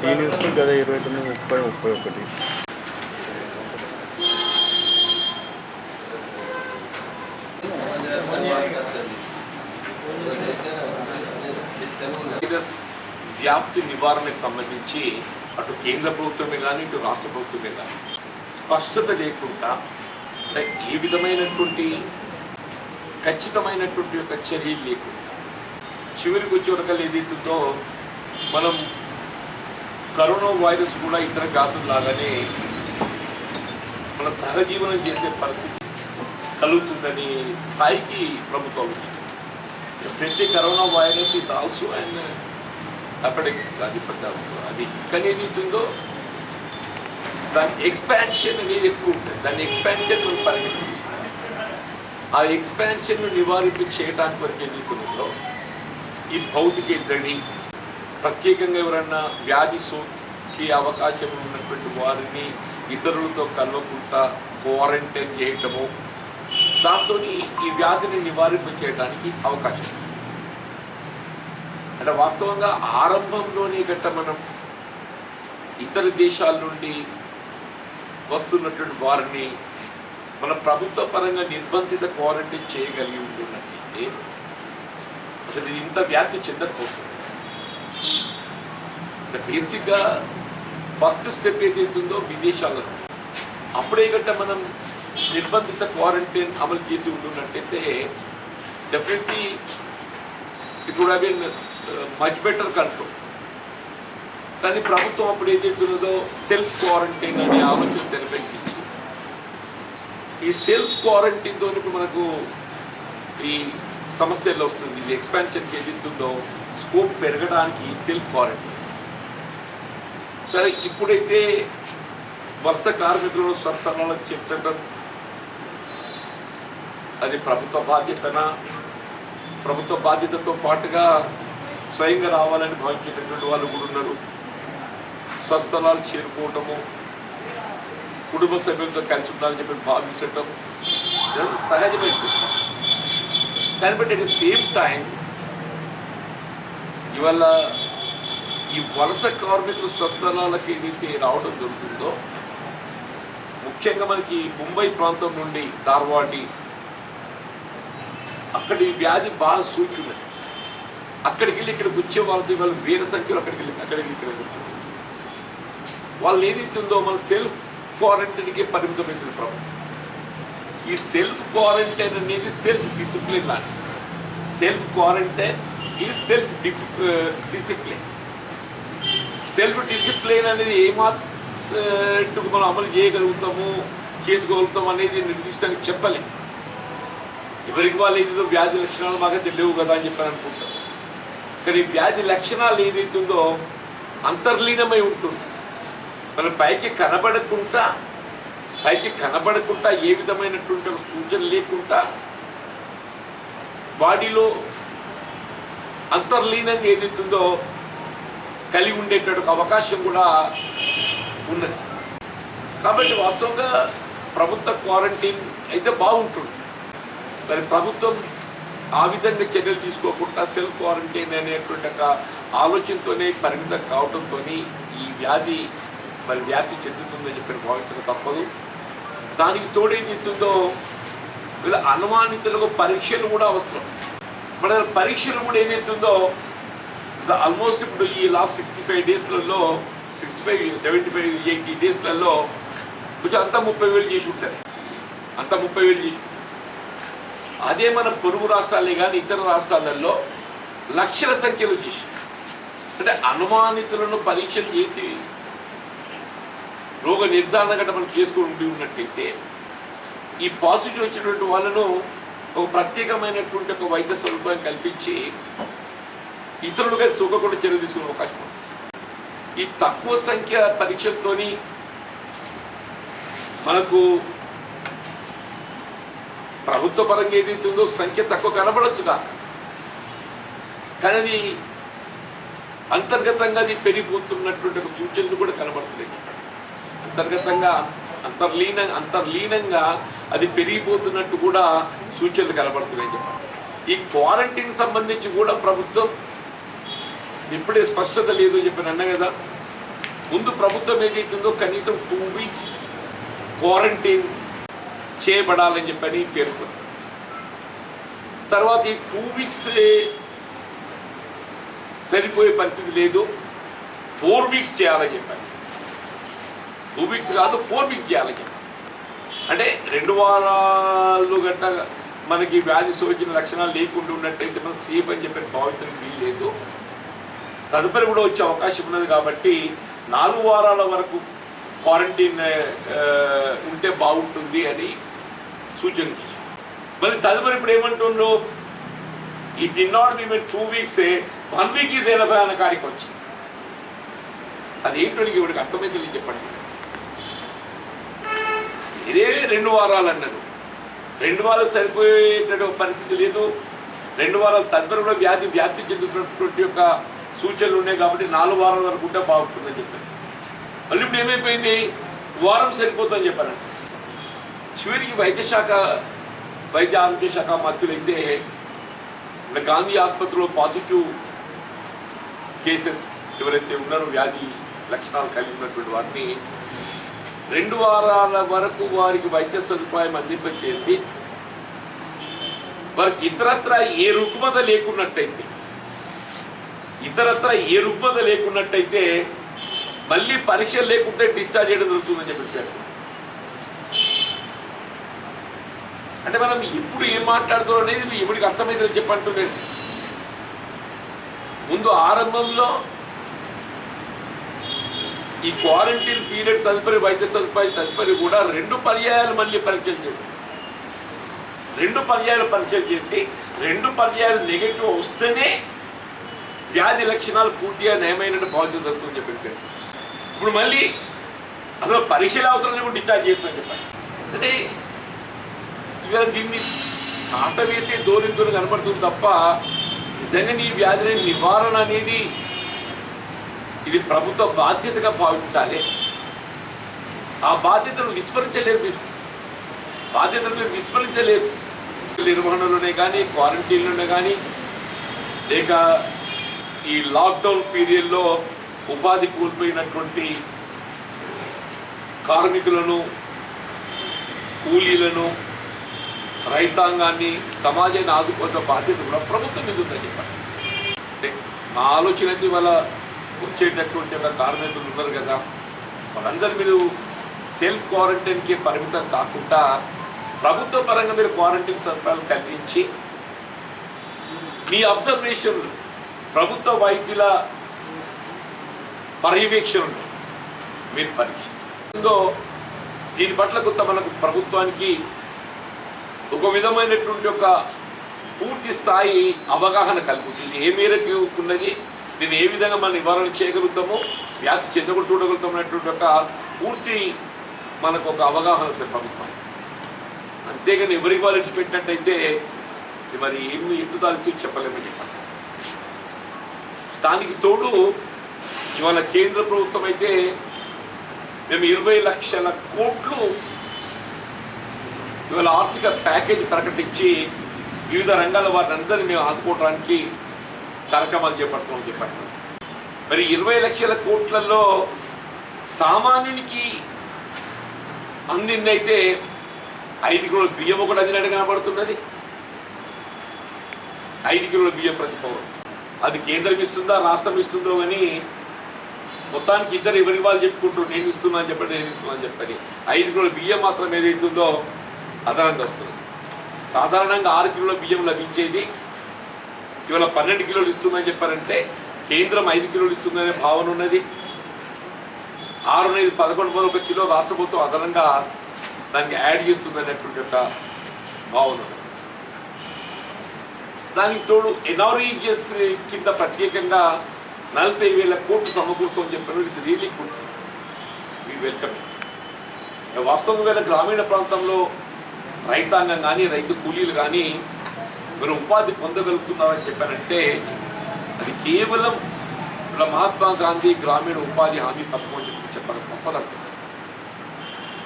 టీనియర్స్ కదా 29, 30, 31. వైరస్ వ్యాప్తి నివారణకు సంబంధించి అటు కేంద్ర ప్రభుత్వమే కానీ ఇటు రాష్ట్ర ప్రభుత్వమే కానీ స్పష్టత లేకుండా ఏ విధమైనటువంటి ఖచ్చితమైనటువంటి యొక్క చర్యలు లేకుండా చివరికి వచ్చేవరకల్లా ఏదైతుందో మనం కరోనా వైరస్ కూడా ఇతర వ్యాధుల్లాగానే మన సహజీవనం చేసే పరిస్థితి కలుగుతుందని స్థాయికి ప్రభుత్వం వచ్చింది. Definitely corona virus is also and epidemic, అది కానీ ఏదైతుందో దాని ఎక్స్పాన్షన్ అనేది ఎక్కువ ఉంటుంది. దాని ఎక్స్పాన్షన్ మనం పరిగణన తీసుకుంటాం. ఆ ఎక్స్పాన్షన్ను నివారింపు చేయడానికి వరకు ఏదైతుందో ఈ భౌతిక ఇద్దరిని ప్రత్యేకంగా ఎవరన్నా వ్యాధి సోకే అవకాశం ఉన్నటువంటి వారిని ఇతరులతో కలవకుండా క్వారంటైన్ చేయటము, దాంతో ఈ వ్యాధిని నివారింప చేయడానికి అవకాశం. అంటే వాస్తవంగా ఆరంభంలోనే గట్ట మనం ఇతర దేశాల నుండి వస్తున్నటువంటి వారిని మన ప్రభుత్వ పరంగా నిర్బంధిత క్వారంటైన్ చేయగలిగి ఉంటున్నట్టయితే అసలు ఇంత వ్యాప్తి చెందకపోతుంది. బేసిక్గా ఫస్ట్ స్టెప్ ఏదైతుందో విదేశాల్లో అప్పుడే గట్ట మనం నిర్బంధిత క్వారంటైన్ అమలు చేసి ఉంటున్నట్టయితే definitely it would have been much better control. కానీ ప్రభుత్వం అప్పుడు ఏదైతున్నదో సెల్ఫ్ క్వారంటైన్ అనే ఆలోచన తెరపెట్టించి ఈ సెల్ఫ్ క్వారంటైన్తో ఇప్పుడు మనకు ఈ సమస్యలు వస్తుంది. ఇది ఎక్స్పాన్షన్కి ఏదైతుందో స్కోప్ పెరగడానికి సెల్ఫ్ క్వారంటైన్. సరే, ఇప్పుడైతే వలస కార్మికులను స్వస్థలాలకు చేర్చడం అది ప్రభుత్వ బాధ్యతనా, ప్రభుత్వ బాధ్యతతో పాటుగా స్వయంగా రావాలని భావించేటటువంటి వాళ్ళు కూడా ఉన్నారు. స్వస్థలాలు చేరుకోవటము, కుటుంబ సభ్యులతో కలిసి ఉండాలని చెప్పి భావించటం ఇదంతా సహజమైపోతుంది. కానీ but at the same time ఇవాళ ఈ వలస కార్మికులు స్వస్థలాలకు ఏదైతే రావడం జరుగుతుందో, ముఖ్యంగా మనకి ముంబై ప్రాంతం నుండి ధార్వాడి అక్కడి వ్యాధి బాగా సోకినది. అక్కడికి వెళ్ళి ఇక్కడికి వచ్చే వాళ్ళతో వాళ్ళు వేల సంఖ్యలో అక్కడికి ఇక్కడ వాళ్ళు ఏదైతుందో మన సెల్ఫ్ క్వారంటైన్కి పరిమితమైన ప్రభుత్వం. ఈ సెల్ఫ్ క్వారంటైన్ అనేది సెల్ఫ్ డిసిప్లిన్ లాంటి. సెల్ఫ్ క్వారంటైన్ ఈ సెల్ఫ్ డిసిప్లిన్. సెల్ఫ్ డిసిప్లిన్ అనేది ఏమాత్రం మనం అమలు చేయగలుగుతాము, చేసుకోగలుగుతాం అనేది నిర్దిష్టంగా చెప్పలేము. ఎవరికి వాళ్ళు ఏదో వ్యాధి లక్షణాలు మాకు తెలియవు కదా అని చెప్పని అనుకుంటాం. కానీ వ్యాధి లక్షణాలు ఏదైతుందో అంతర్లీనమై ఉంటుంది. మనం పైకి కనబడకుండా ఏ విధమైనటువంటి సూచన లేకుండా బాడీలో అంతర్లీనంగా ఏదైతుందో కలిగి ఉండేటటువంటి అవకాశం కూడా ఉన్నది. కాబట్టి వాస్తవంగా ప్రభుత్వ క్వారంటైన్ అయితే బాగుంటుంది. మరి ప్రభుత్వం ఆ విధంగా చర్యలు తీసుకోకుండా సెల్ఫ్ క్వారంటైన్ అనేటువంటి ఒక ఆలోచనతోనే పరిమితం కావడంతో ఈ వ్యాధి మరి వ్యాప్తి చెందుతుందని చెప్పి భావించక తప్పదు. దానికి తోడేదిస్తుందో వీళ్ళ అనుమానితులకు పరీక్షలు కూడా అవసరం. మన పరీక్షలు కూడా ఏదైతుందో ఆల్మోస్ట్ ఇప్పుడు ఈ లాస్ట్ 65 డేస్లలో 65, 75, 80 డేస్లలో కొంచెం అంతా 30,000 చేసి ఉంటారు. అంతా 30,000 చేసి. అదే మన పొరుగు రాష్ట్రాలే కానీ ఇతర రాష్ట్రాలలో లక్షల సంఖ్యలో చేసి, అంటే అనుమానితులను పరీక్షలు చేసి రోగ నిర్ధారణ గట్ట మనం చేసుకుని ఉన్నట్టయితే ఈ పాజిటివ్ వచ్చినటువంటి వాళ్ళను ఒక ప్రత్యేకమైనటువంటి ఒక వైద్య సదుపాయం కల్పించి ఇతరులుగా సోకకుండా చర్య తీసుకునే అవకాశం ఉంది. ఈ తక్కువ సంఖ్య పరీక్షలతో మనకు ప్రభుత్వ పరంగా ఏదైతే ఉందో సంఖ్య తక్కువ కనబడచ్చు కాక, కానీ అది అంతర్గతంగా అది పెరిగిపోతున్నటువంటి ఒక సూచనలు కూడా కనబడుతున్నాయి. అంతర్గతంగా అంతర్లీనంగా అది పెరిగిపోతున్నట్టు కూడా సూచనలు కనబడుతున్నాయని చెప్పారు. ఈ క్వారంటైన్ సంబంధించి కూడా ప్రభుత్వం ఇప్పుడే స్పష్టత లేదు అని చెప్పి అన్నా కదా. ముందు ప్రభుత్వం ఏదైతుందో కనీసం 2 weeks క్వారంటైన్ చేయబడాలని చెప్పని పేర్కొంది. తర్వాత ఈ 2 weeks సరిపోయే పరిస్థితి లేదు, 4 weeks చేయాలని చెప్పారు. 2 weeks కాదు 4 weeks చేయాలని చెప్పారు. అంటే 2 వారాలు గంట మనకి వ్యాధి సోకిన లక్షణాలు లేకుండా ఉన్నట్టయితే మనం సేఫ్ అని చెప్పి భావించడం వీలు లేదు. తదుపరి కూడా వచ్చే అవకాశం ఉన్నది కాబట్టి 4 వారాల వరకు క్వారంటైన్ ఉంటే బాగుంటుంది అని సూచన చేశారు. మళ్ళీ తదుపరి ఇప్పుడు ఏమంటుండ్రు, ఈ did not be 2 weeks 1 week is enough అన్న కాడికి వచ్చింది. అదేంటో ఇవిడికి అర్థమైతే చెప్పండి. మీరే 2 వారాలు అన్నారు, 2 వారాలు సరిపోయేట పరిస్థితి లేదు. 2 వారాల తదుపరి కూడా వ్యాప్తి చెందుతున్నటువంటి యొక్క సూచనలు ఉన్నాయి కాబట్టి 4 వారాల వరకు ఉంటే బాగుంటుందని చెప్పారు. మళ్ళీ ఇప్పుడు ఏమైపోయింది, వారం సరిపోతుందని చెప్పారు. చివరికి వైద్య ఆరోగ్య శాఖ మంత్రులైతే గాంధీ ఆసుపత్రిలో పాజిటివ్ కేసెస్ ఎవరైతే ఉన్నారో వ్యాధి లక్షణాలు కలిగి ఉన్నటువంటి వారిని 2 వారాల వరకు వారికి వైద్య సదుపాయం అందింపచేసి వారికి ఇతరత్ర ఏ రుగ్మత లేకున్నట్టయితే మళ్ళీ పరీక్షలు లేకుంటే డిశ్చార్జ్ చేయడం జరుగుతుందని చెప్పారు. అంటే మనం ఇప్పుడు ఏం మాట్లాడుతున్నాం అనేది ఇప్పటికి అర్థమైందని చెప్పంటున్నాడు. ముందు ఆరంభంలో ఈ క్వారంటైన్ పీరియడ్ తదుపరి వైద్య సదుపాయం తదుపరి కూడా 2 పర్యాయాలు మళ్ళీ పరీక్షలు చేసి 2 పర్యాయాలు నెగటివ్ వస్తేనే వ్యాధి లక్షణాలు పూర్తిగా నయమైనట్టు భావించడం జరుగుతుందని చెప్పారు. ఇప్పుడు మళ్ళీ అసలు పరీక్షలు అవసరం లేకుండా డిశ్చార్జ్ చేస్తామని చెప్పారు. అంటే ఇవాళ దీన్ని ఆట వేసే దూరం కనబడుతుంది తప్ప నిజంగా ఈ వ్యాధిని నివారణ అనేది ఇది ప్రభుత్వ బాధ్యతగా భావించాలి. ఆ బాధ్యతను మీరు విస్మరించలేరు. నిర్వహణలోనే కానీ, క్వారంటైన్లోనే కానీ, లేక ఈ లాక్డౌన్ పీరియడ్లో ఉపాధి కోల్పోయినటువంటి కార్మికులను, కూలీలను, రైతాంగాన్ని, సమాజాన్ని ఆదుకోవాల్సిన బాధ్యత కూడా ప్రభుత్వం మీద ఉందని చెప్పారు. అంటే మా ఆలోచన అయితే వాళ్ళ వచ్చేటటువంటి కార్మికులు ఉన్నారు కదా, వాళ్ళందరూ మీరు సెల్ఫ్ క్వారంటైన్కి పరిమితం కాకుండా ప్రభుత్వ పరంగా మీరు క్వారంటైన్ సదుపాయాలు కలిగించి మీ అబ్జర్వేషన్లు, ప్రభుత్వ వైద్యుల పర్యవేక్షణలు మీరు పరీక్షిందో దీని పట్ల కొంత మనకు ప్రభుత్వానికి ఒక విధమైనటువంటి ఒక పూర్తి స్థాయి అవగాహన కలుగుతుంది. ఏ మేరకు ఉన్నది, దీన్ని ఏ విధంగా మనం నివారణ చేయగలుగుతామో, వ్యాప్తి చెందకుండా చూడగలుగుతాం అనేటువంటి ఒక పూర్తి మనకు ఒక అవగాహన వస్తుంది ప్రభుత్వం. అంతేగాని ఎవరికి వాళ్ళు ఇచ్చిపెట్టినట్టయితే ఇది మరి ఏమి ఎత్తుదాల్సి చెప్పలేమని చెప్పాలి. దానికి తోడు ఇవాళ కేంద్ర ప్రభుత్వం అయితే మేము 20 లక్షల కోట్లు ఇవాళ ఆర్థిక ప్యాకేజ్ ప్రకటించి వివిధ రంగాల వారిని అందరినీ మేము ఆదుకోవడానికి కార్యక్రమాలు చేపడుతున్నామని చెప్పారు. మరి 20 లక్షల కోట్లలో సామాన్యునికి అందిందైతే 5 కిలోల బియ్యం ఒకటి అందినట్టు కనబడుతున్నది. 5 కిలోల బియ్యం ప్రతి పౌరుడు. అది కేంద్రం ఇస్తుందా రాష్ట్రం ఇస్తుందో కానీ మొత్తానికి ఇద్దరు ఎవరి వాళ్ళు చెప్పుకుంటూ నేను ఇస్తున్నా అని చెప్పని 5 కిలోల బియ్యం మాత్రం ఏదైతుందో అదనంగా వస్తుంది. సాధారణంగా 6 కిలోల బియ్యం లభించేది ఇవాళ 12 కిలోలు ఇస్తుందని చెప్పారంటే కేంద్రం 5 కిలోలు ఇస్తుందనే భావన ఉన్నది. 6 అనేది 11 కిలో రాష్ట్ర ప్రభుత్వం అదనంగా దానికి యాడ్ చేస్తుంది అనేటువంటి ఒక భావన ఉన్నది. దానికి తోడు ఎన్ఆర్ఈజిఎస్ కింద ప్రత్యేకంగా 40,000 కోట్లు సమకూర్చని చెప్పారు. It's really good thing, we welcome it. వాస్తవంగా గ్రామీణ ప్రాంతంలో రైతాంగం కానీ, రైతు కూలీలు కానీ మీరు ఉపాధి పొందగలుగుతున్నారని చెప్పారంటే అది కేవలం ఇలా మహాత్మా గాంధీ గ్రామీణ ఉపాధి హామీ పథకం అని చెప్పడం తప్పదండి.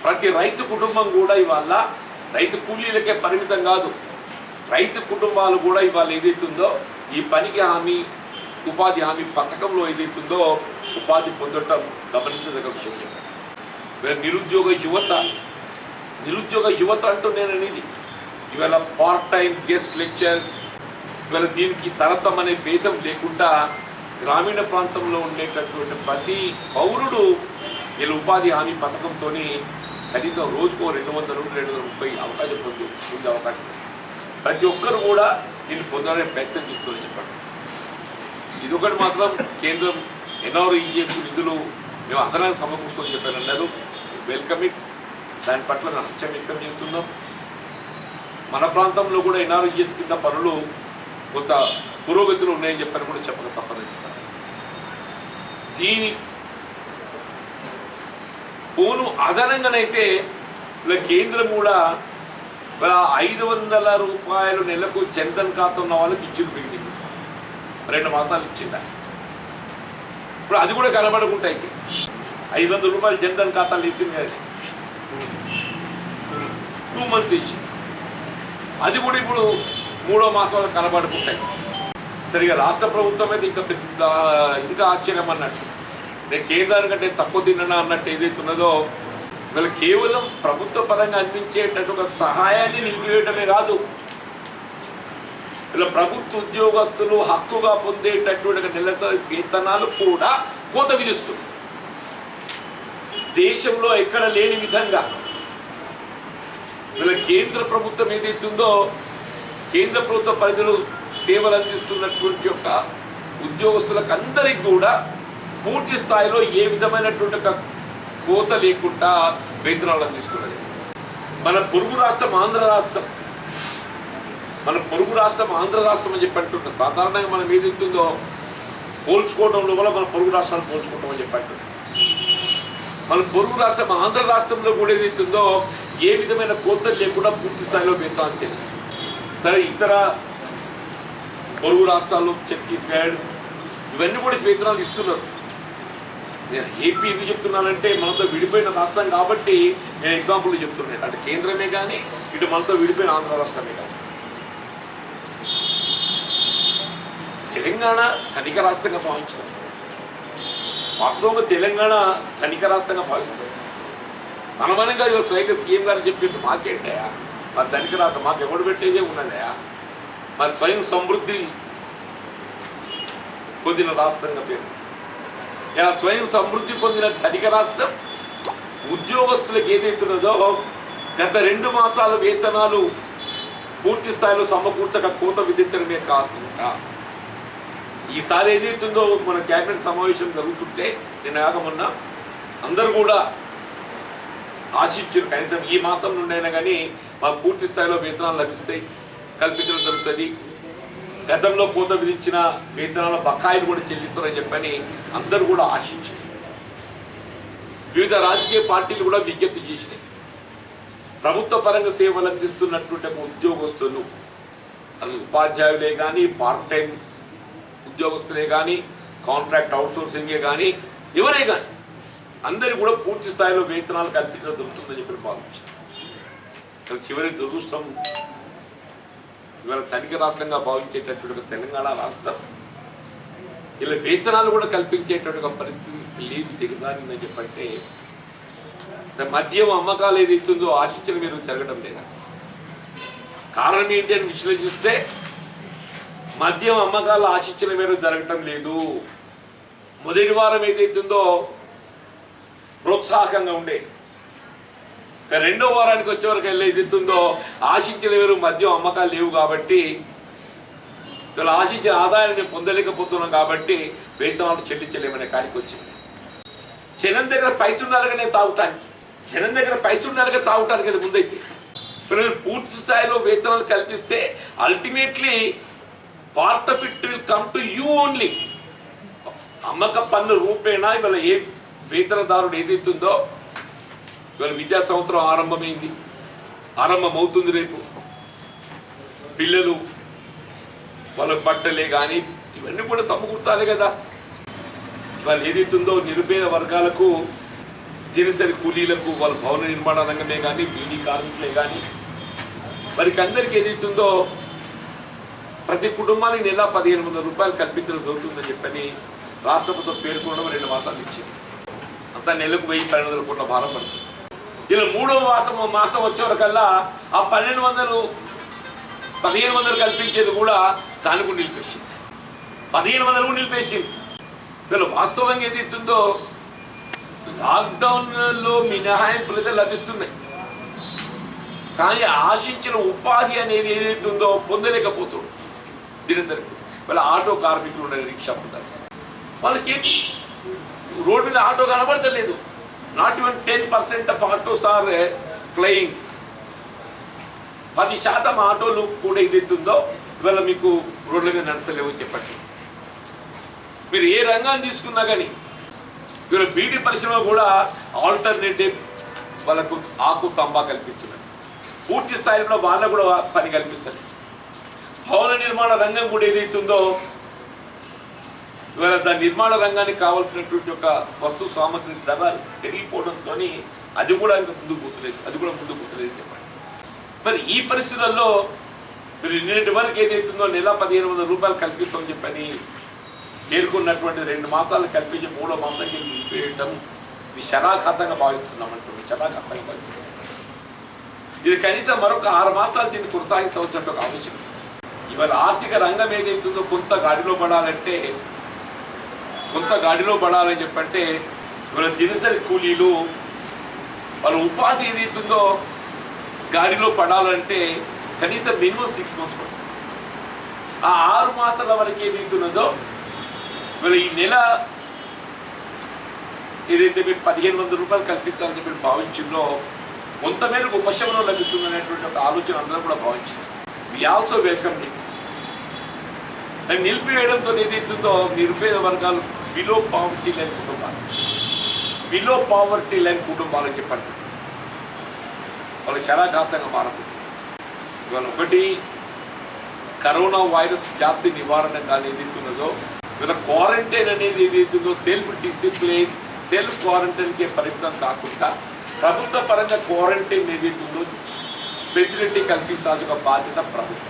ప్రతి రైతు కుటుంబం కూడా ఇవాళ రైతు కూలీలకే పరిమితం కాదు, రైతు కుటుంబాలు కూడా ఇవాళ ఏదైతుందో ఈ పనికి హామీ ఉపాధి హామీ పథకంలో ఏదైతుందో ఉపాధి పొందటం గమనించదగ్గ విషయం. నిరుద్యోగ యువత అంటూ నేను అనేది ఇవాళ పార్ట్ టైం గెస్ట్ లెక్చర్స్, ఇవాళ దీనికి తరతం అనే భేదం లేకుండా గ్రామీణ ప్రాంతంలో ఉండేటటువంటి ప్రతి పౌరుడు వీళ్ళ ఉపాధి హామీ పథకంతో కనీసం రోజుకో 200-230 అవకాశం పొందే అవకాశం. ప్రతి ఒక్కరు కూడా దీన్ని పొందాలనే ప్రయత్నం చేస్తుందని చెప్పండి. ఇదొకటి మాత్రం కేంద్రం NREGS నిధులు మేము అదనాన్ని సమకూరుస్తుందని చెప్పారన్నారు. Welcome it. దాని పట్ల హర్షం వ్యక్తం చేస్తున్నాం. మన ప్రాంతంలో కూడా NREGS కింద పనులు కొంత పురోగతిలో ఉన్నాయని చెప్పని కూడా చెప్పక తప్పదని చెప్పారు. దీని పోను అదనంగానైతే ఇలా కేంద్రం కూడా 500 రూపాయలు నెలకు జన్ధన్ ఖాతా ఉన్న వాళ్ళకి ఇచ్చింది. బిగినింగ్ 2 మాసాలు ఇచ్చిందా, ఇప్పుడు అది కూడా కనబడుకుంటాయి. 500 రూపాయలు జన్ధన్ ఖాతాలు వేసింది కదా, 2 months ఇచ్చి అది కూడా ఇప్పుడు 3వ మాసాలు కనబడుకుంటాయి. సరిగా రాష్ట్ర ప్రభుత్వం అయితే ఇంకా ఆశ్చర్యం అన్నట్టు, నేను కేంద్రానికంటే తక్కువ తిన్నా అన్నట్టు ఏదైతే ఉన్నదో వీళ్ళు కేవలం ప్రభుత్వ పరంగా అందించేటట్టు ఒక సహాయాన్ని నిలిపివేయడమే కాదు, వీళ్ళ ప్రభుత్వ ఉద్యోగస్తులు హక్కుగా పొందేటటువంటి నెలసరి వేతనాలు కూడా కోత విధిస్తుంది. దేశంలో ఎక్కడ లేని విధంగా వీళ్ళ కేంద్ర ప్రభుత్వం ఏదైతుందో కేంద్ర ప్రభుత్వ పరిధిలో సేవలు అందిస్తున్నటువంటి యొక్క ఉద్యోగస్తులకు అందరికీ కూడా పూర్తి స్థాయిలో ఏ విధమైనటువంటి ఒక కోత లేకుండా వేతనాలు అందిస్తున్నది. మన పొరుగు రాష్ట్రం ఆంధ్ర రాష్ట్రం అని చెప్పి అంటున్నాం. సాధారణంగా మనం ఏదైతుందో పోల్చుకోవడంలో కూడా మన పొరుగు రాష్ట్రాలు పోల్చుకోవడం అని చెప్పి అంటున్నాం. మన పొరుగు రాష్ట్రం ఆంధ్ర రాష్ట్రంలో కూడా ఏదైతుందో ఏ విధమైన కోతలు లేకుండా పూర్తి స్థాయిలో వేతనాలు చెల్లిస్తుంది. సరే, ఇతర పొరుగు రాష్ట్రాలు ఛత్తీస్గఢ్ ఇవన్నీ కూడా వేతనాలు ఇస్తున్నారు. నేను ఏపీ ఎందుకు చెప్తున్నానంటే మనతో విడిపోయిన రాష్ట్రం కాబట్టి నేను ఎగ్జాంపుల్ చెప్తున్నాను. అటు కేంద్రమే కానీ ఇటు మనతో విడిపోయిన ఆంధ్ర రాష్ట్రమే కానీ. తెలంగాణ ధనిక రాష్ట్రంగా భావించారు. వాస్తవంగా తెలంగాణ ధనిక రాష్ట్రంగా భావిస్తారు. మనమనంగా ఇవాళ స్వయంగా సీఎం గారు చెప్పినట్టు మాకేంటయా, మా ధనిక రాష్ట్రం మాకు ఎవడు పెట్టేదే ఉన్నదయా, మరి స్వయం సమృద్ధి పొందిన రాష్ట్రంగా పేరు. ఇలా స్వయం సమృద్ధి పొందిన ధనిక రాష్ట్రం ఉద్యోగస్తులకు ఏదైతున్నదో గత 2 మాసాల వేతనాలు పూర్తి స్థాయిలో సమకూర్చక కోత విధించడమే కాకుండా ఈసారి ఏదైతుందో మన క్యాబినెట్ సమావేశం జరుగుతుంటే నేను ఆగమన్నా అందరూ కూడా ఆశించారు కనీసం ఈ మాసం నుండి అయినా కానీ మాకు పూర్తి స్థాయిలో వేతనాలు లభిస్తాయి, కల్పించడం జరుగుతుంది. గతంలో కోత విధించిన వేతనాల బకాయిలు కూడా చెల్లిస్తారని చెప్పని అందరూ కూడా ఆశించారు. వివిధ రాజకీయ పార్టీలు కూడా విజ్ఞప్తి చేసినాయి. ప్రభుత్వ పరంగా సేవలు అందిస్తున్నటువంటి ఉద్యోగస్తులు, అది ఉపాధ్యాయులే కానీ, పార్ట్ టైం ఉద్యోగస్తులే కానీ, కాంట్రాక్ట్ అవుట్సోర్సింగే కానీ, ఎవరే కానీ అందరికీ కూడా పూర్తి స్థాయిలో వేతనాలు కల్పించడం జరుగుతుందని చెప్పి భావించారు. చివరి దురదృష్టం ఇవాళ ధనిక రాష్ట్రంగా భావించేటటువంటి తెలంగాణ రాష్ట్రం ఇలా వేతనాలు కూడా కల్పించేటటువంటి పరిస్థితి లేదు, దిగజారిందని చెప్పంటే మద్యం అమ్మకాలు ఏదైతుందో ఆశించిన మీరు జరగడం లేదా. కారణం ఏంటి అని విశ్లేషిస్తే మద్యం అమ్మకాలు ఆశించిన మేరకు జరగటం లేదు. మొదటి వారం ఏదైతుందో ప్రోత్సాహకంగా ఉండే, 2వ వారానికి వచ్చేవరకు ఏదైతుందో ఆశించిన మేరకు మద్యం అమ్మకాలు లేవు కాబట్టి ఇలా ఆశించిన ఆదాయాన్ని మేము పొందలేకపోతున్నాం కాబట్టి వేతనాలు చెల్లించలేమనే కాడికి వచ్చింది. జనం దగ్గర పైసలు ఉండాలిగా నేను తాగటానికి, జనం దగ్గర పైసలు ఉండాలిగా తాగటానికి అది ముందైతే పూర్తి స్థాయిలో వేతనాలు కల్పిస్తే ultimately part of it will come to you only. అమ్మక పన్ను రూపేణా ఇవాళ ఏ వేతనదారుడు ఏదైతుందో ఇవాళ విద్యా సంవత్సరం ఆరంభమవుతుంది. రేపు పిల్లలు వాళ్ళ బట్టలే కానీ ఇవన్నీ కూడా సమకూర్చాలి కదా. వాళ్ళు ఏదైతుందో నిరుపేద వర్గాలకు దినసరి కూలీలకు వాళ్ళ భవన నిర్మాణ రంగమే కానీ బీడీ కార్మికులే కానీ వారికి అందరికీ ఏదైతుందో ప్రతి కుటుంబానికి నెల 1500 రూపాయలు కల్పించడం జరుగుతుందని చెప్పని రాష్ట్ర ప్రభుత్వం పేర్కొనడం 2 మాసాలు ఇచ్చింది. అంతా నెలకు 1200 కోట్ల భారం పడుతుంది. ఇలా 3వ మాసం వచ్చే వరకల్లా ఆ 1500 కల్పించేది కూడా దాని కూడా నిలిపేసింది. 1500 కూడా నిలిపేసింది. వీళ్ళు వాస్తవంగా ఏదైతుందో లాక్డౌన్లో మినహాయింపులు అయితే లభిస్తున్నాయి, కానీ ఆశించిన ఉపాధి అనేది ఏదైతుందో పొందలేకపోతుంది. దినసరి వాళ్ళ ఆటో కార్మికులు ఉండే రిక్షా పుట్టాల్సి వాళ్ళకి రోడ్ మీద ఆటో కనబడతలేదు. Not even 10% of autos are flying. 10% ఆటోలు కూడా ఏదైతుందో ఇవాళ మీకు రోడ్ల మీద నడుస్తలేవని చెప్పండి. మీరు ఏ రంగాన్ని తీసుకున్నా కానీ ఇవాళ బీడీ పరిశ్రమ కూడా ఆల్టర్నేటివ్ వాళ్ళకు ఆకు తంబా కల్పిస్తున్నారు. పూర్తి స్థాయిలో వాళ్ళకు కూడా పని కల్పిస్తారు. భవన నిర్మాణ రంగం కూడా ఏదైతుందో ఇవాళ దాని నిర్మాణ రంగానికి కావాల్సినటువంటి ఒక వస్తు సామగ్రి ధర పెరిగిపోవడంతో అది కూడా ఇంకా ముందుకు పోతలేదు చెప్పండి. మరి ఈ పరిస్థితుల్లో మీరు నిన్నటి వరకు ఏదైతుందో నెల 1500 రూపాయలు కల్పిస్తామని చెప్పని పేర్కొన్నటువంటి 2 మాసాలు కల్పించి 3వ మాసానికి నిలిపేయటం ఇది శరాఘాతంగా భావిస్తున్నామంటుంది. శరాఘాతంగా భావిస్తున్నాం. ఇది కనీసం మరొక 6 మాసాలు దీన్ని కొనసాగించవలసిన ఒక ఆలోచన. ఇవాళ ఆర్థిక రంగం ఏదైతుందో కొంత గాడిలో పడాలని చెప్పంటే ఇవాళ దినసరి కూలీలు వాళ్ళ ఉపాధి ఏదైతుందో గాడిలో పడాలంటే కనీసం మినిమం 6 months పడుతుంది. ఆ 6 మాసాల వరకు ఏదైతున్నదో ఇవాళ ఈ నెల ఏదైతే మీరు 1500 రూపాయలు కల్పించాలని చెప్పి భావించిందో కొంతమేరకు ఉపశమనం లభిస్తుంది అనేటువంటి ఒక ఆలోచన అందరూ కూడా భావించారు. We also welcome it. దాన్ని నిలిపివేయడంతో ఏదైతుందో నిరుపేద వర్గాలు బిలో పావర్టీ లైన్ కుటుంబాలని చెప్పండి వాళ్ళు శరాఘాతంగా మారబోతుంది. ఇవాళ ఒకటి కరోనా వైరస్ వ్యాప్తి నివారణ కానీ ఏదైతున్నదో ఇవాళ క్వారంటైన్ అనేది ఏదైతుందో సెల్ఫ్ క్వారంటైన్కే పరిమితం కాకుండా ప్రభుత్వ పరంగా క్వారంటైన్ ఏదైతుందో ఫెసిలిటీ కల్పించాల్సిన బాధ్యత ప్రభుత్వం.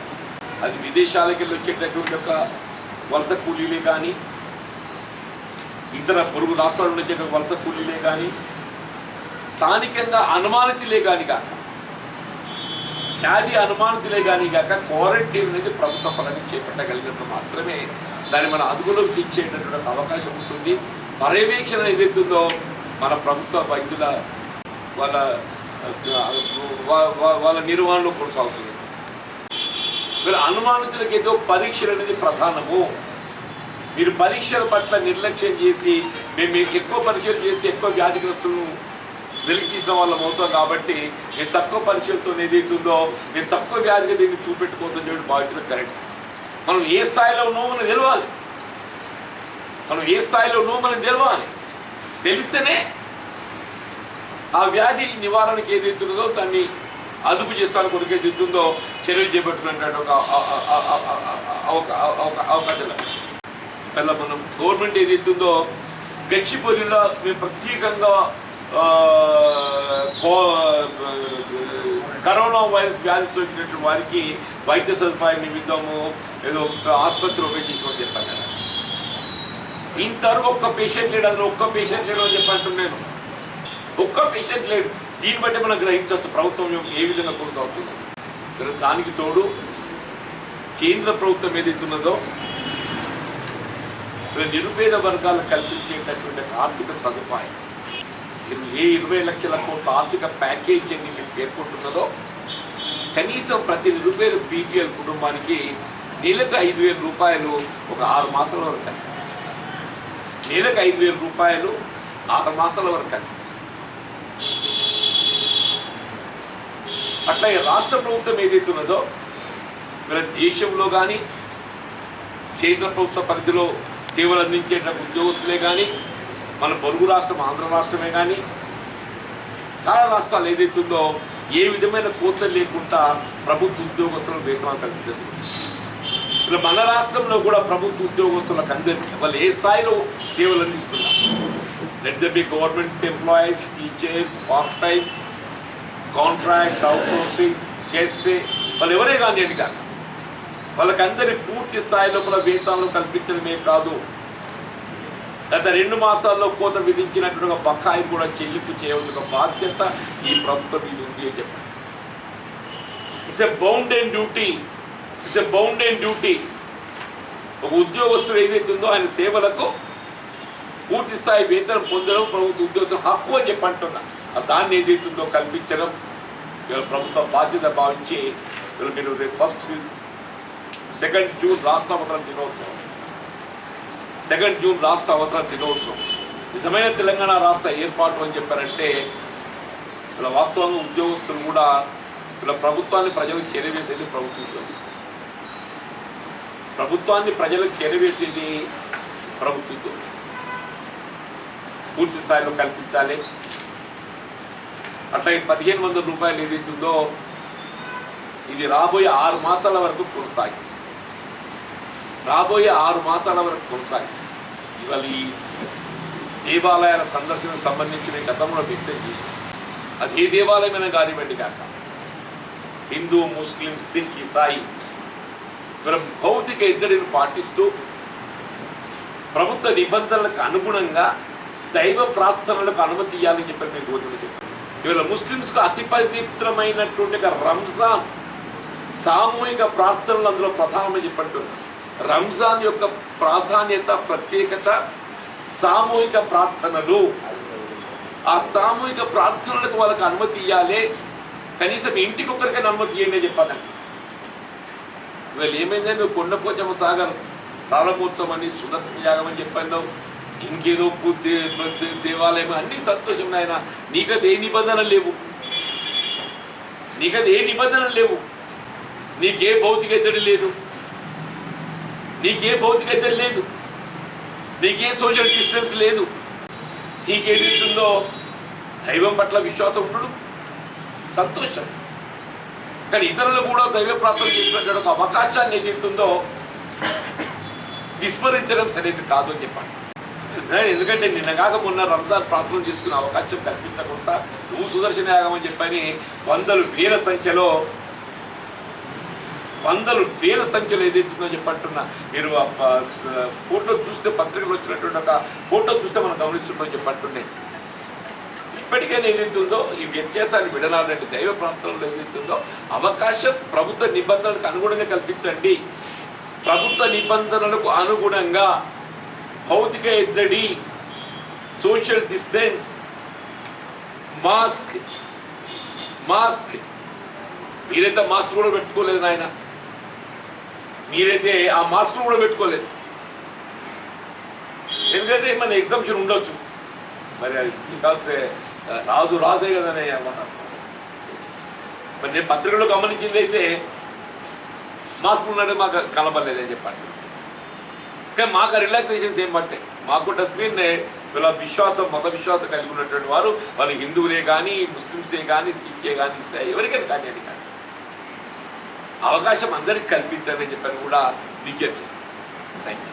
అది విదేశాలకు వెళ్ళి వచ్చేటటువంటి ఒక వలస కూలీలే కానీ ఇతర పొరుగు రాష్ట్రాల నుంచి వచ్చేటువంటి వలస కూలీలే కానీ స్థానికంగా అనుమానితులే కానీ కాక వ్యాధి అనుమానితులే కానీ కాక క్వారంటైన్ అనేది ప్రభుత్వ పరంగా చేపట్టగలిగినప్పుడు మాత్రమే దాన్ని మన అదుపులోకి తెచ్చేటటువంటి అవకాశం ఉంటుంది. పర్యవేక్షణ ఏదైతుందో మన ప్రభుత్వ వైద్యుల వాళ్ళ నిర్వహణలో కొనసాగుతుంది. మీరు అనుమానితులకు ఏదో పరీక్షలు అనేది ప్రధానము. మీరు పరీక్షల పట్ల నిర్లక్ష్యం చేసి మేము ఎక్కువ పరీక్షలు చేస్తే ఎక్కువ వ్యాధిగ్రస్తులను వెలికి తీసిన వాళ్ళం అవుతాం కాబట్టి నేను తక్కువ పరీక్షలతో ఏదైతుందో నేను తక్కువ వ్యాధిగా దీన్ని చూపెట్టుకోవద్దని చెప్పి భావించడం కరెక్ట్. మనం ఏ స్థాయిలో ఉన్నామో మనకు తెలవాలి. తెలిస్తేనే ఆ వ్యాధి నివారణకి ఏదైతుందో దాన్ని అదుపు చేస్తానికి కొరకు ఏదైతుందో చర్యలు చేపట్టినటువంటి ఒక అవకాశం. ఇలా మనం గవర్నమెంట్ ఏదైతుందో గచ్చిబౌలిలో మేము ప్రత్యేకంగా కరోనా వైరస్ వ్యాధి సోకినటువంటి వారికి వైద్య సదుపాయం నిమిత్తము ఏదో ఆసుపత్రి ఓపెన్ చేసామని చెప్పాను కదా. ఇంతవరకు ఒక్క పేషెంట్ లేడు అని చెప్పంటున్నాను. ఒక్క పేషెంట్ లేడు. దీన్ని బట్టి మనం గ్రహించవచ్చు ప్రభుత్వం ఏ విధంగా కొనసాగుతుంది. దానికి తోడు కేంద్ర ప్రభుత్వం ఏదైతున్నదో నిరుపేద వర్గాలకు కల్పించేటటువంటి ఆర్థిక సదుపాయం ఏ 20 లక్షల కోట్ల ఆర్థిక ప్యాకేజ్ అని మీరు పేర్కొంటున్నదో కనీసం ప్రతి నిరుపేద బీపీఎల్ కుటుంబానికి నెలకు 5,000 రూపాయలు ఒక 6 మాసాల వరకు అండి. నెలకు 5,000 రూపాయలు 6 మాసాల వరకు అండి. అట్లాగే రాష్ట్ర ప్రభుత్వం ఏదైతున్నదో మన దేశంలో కానీ కేంద్ర ప్రభుత్వ పరిధిలో సేవలు అందించేటప్పుడు ఉద్యోగస్తులే కానీ మన పొరుగు రాష్ట్రం ఆంధ్ర రాష్ట్రమే కానీ చాలా రాష్ట్రాలు ఏదైతుందో ఏ విధమైన కోతలు లేకుండా ప్రభుత్వ ఉద్యోగస్తులకు వేతనాలు కల్పిస్తుంది. ఇలా మన రాష్ట్రంలో కూడా ప్రభుత్వ ఉద్యోగస్తులకు అందరికీ వాళ్ళు ఏ స్థాయిలో సేవలు అందిస్తున్నారు. Let the be government employees, teachers, part time, contract, outsourcing చేస్తే వాళ్ళు ఎవరే కానివ్వండి కాదు, వాళ్ళకందరి పూర్తి స్థాయిలో కూడా వేతనాలు కల్పించడమే కాదు, గత 2 మాసాల్లో కోత విధించినట్టుగా బకాయి కూడా చెల్లింపు చేయవలసిన బాధ్యత ఈ ప్రభుత్వం మీద ఉంది అని చెప్పారు. It's a bound and duty, it's a bound and duty. ఒక ఉద్యోగస్తుడు ఏదైతే ఉందో ఆయన సేవలకు పూర్తి స్థాయి వేతనం పొందడం ప్రభుత్వ ఉద్యోగస్తుల హక్కు అని చెప్పి అంటున్నా. దాన్ని ఏదైతుందో కల్పించడం ఇవాళ ప్రభుత్వ బాధ్యత భావించి మీరు రేపు 2 జూన్ రాష్ట్ర అవతరణ దినోత్సవం, 2 జూన్ రాష్ట్ర అవతరణ దినోత్సవం నిజమైన తెలంగాణ రాష్ట్ర ఏర్పాటు అని చెప్పారంటే ఇలా వాస్తవంగా ఉద్యోగస్తులు కూడా ఇలా ప్రభుత్వాన్ని ప్రజలకు చేరవేసేది ప్రభుత్వ ఉద్యోగం, ప్రభుత్వాన్ని ప్రజలకు చేరవేసేది ప్రభుత్వ ఉద్యోగం పూర్తి స్థాయిలో కల్పించాలి. అట్లా 1500 రూపాయలు ఏదైతుందో ఇది రాబోయే 6 మాసాల వరకు కొనసాగింది, రాబోయే 6 మాసాల వరకు కొనసాగింది. ఇవాళ ఈ దేవాలయాల సందర్శనకు సంబంధించిన గతంలో వ్యక్తం చేసి అది ఏ దేవాలయమైనా కానివ్వండి కాక, హిందూ, ముస్లిం, సిక్, ఇసాయి భౌతిక ఎద్దడిని పాటిస్తూ ప్రభుత్వ నిబంధనలకు అనుగుణంగా దైవ ప్రార్థనలకు అనుమతి ఇవ్వాలని చెప్పి మీరు గోధుమలు చెప్పారు. ఇవాళ ముస్లిమ్స్కు అతి పవిత్రమైనటువంటి రంజాన్ సామూహిక ప్రార్థనలు అందులో ప్రధానమని చెప్పంటున్నారు. రంజాన్ యొక్క ప్రాధాన్యత, ప్రత్యేకత సామూహిక ప్రార్థనలు. ఆ సామూహిక ప్రార్థనలకు వాళ్ళకి అనుమతి ఇవ్వాలి, కనీసం ఇంటికి ఒక్కరికైనా అనుమతి ఇవ్వండి అని చెప్పాలండి. ఇవాళ ఏమైందని నువ్వు కొండపోచమ్మ సాగర్ ప్రారంభోత్సవం అని, సుదర్శన యాగం అని చెప్పాను, ఇంకేదో దేవాలయం, అన్ని సంతోషం. ఆయన నీకది ఏ నిబంధనలు లేవు, నీకది ఏ నిబంధనలు లేవు, నీకే భౌతిక ఎత్తడి లేదు, నీకే భౌతిక ఎత్తడి లేదు, నీకే సోషల్ డిస్టెన్స్ లేదు, నీకేదైతుందో దైవం పట్ల విశ్వాసం ఉండడు, సంతోషం. కానీ ఇతరులు కూడా దైవ ప్రార్థన చేసుకునే ఒక అవకాశాన్ని ఏదైతుందో విస్మరించడం సరైనది కాదు అని చెప్పండి. ఎందుకంటే నిన్న కాక మొన్న రంజాన్ ప్రార్థన చేసుకునే అవకాశం కల్పించకుండా నువ్వు సుదర్శన యాగం అని చెప్పని వందల వేల సంఖ్యలో ఏదైతుందో చెప్పంటున్నా. మీరు ఫోటో చూస్తే, పత్రికలు వచ్చినటువంటి ఒక ఫోటో చూస్తే మనం గమనిస్తుంటాం చెప్పంటుండే. ఇప్పటికైనా ఏదైతుందో ఈ వ్యత్యాసాన్ని విడనాలండి. దైవ ప్రాంతాల్లో ఏదైతుందో అవకాశం ప్రభుత్వ నిబంధనలకు అనుగుణంగా కల్పించండి. ప్రభుత్వ నిబంధనలకు అనుగుణంగా భౌతిక ఎద్దడి, సోషల్ డిస్టెన్స్, మాస్క్ మీరైతే మాస్క్ కూడా పెట్టుకోలేదు నాయన, మీరైతే ఆ మాస్క్ కూడా పెట్టుకోలేదు. ఎందుకంటే మన ఎగ్జామ్షన్ ఉండొచ్చు, మరి అది బికాస్ రాజే కదనే. మరి నేను పత్రికలో గమనించింది అయితే మాస్క్ ఉన్నాడే మాకు కనబడలేదని చెప్పండి. కానీ మాకు రిలాక్సేషన్స్ ఏం పట్టాయి, మాకు డస్ట్బిన్ వీళ్ళ విశ్వాసం, మత విశ్వాసం కలిగి ఉన్నటువంటి వారు, వాళ్ళు హిందువులే కానీ, ముస్లిమ్సే కానీ, సిఖ్ే కానీ, ఇసాయి ఎవరికైనా కానీ అని కానీ అవకాశం అందరికీ కల్పించాలని చెప్పని కూడా విజ్ఞప్తి చేస్తాను. Thank you.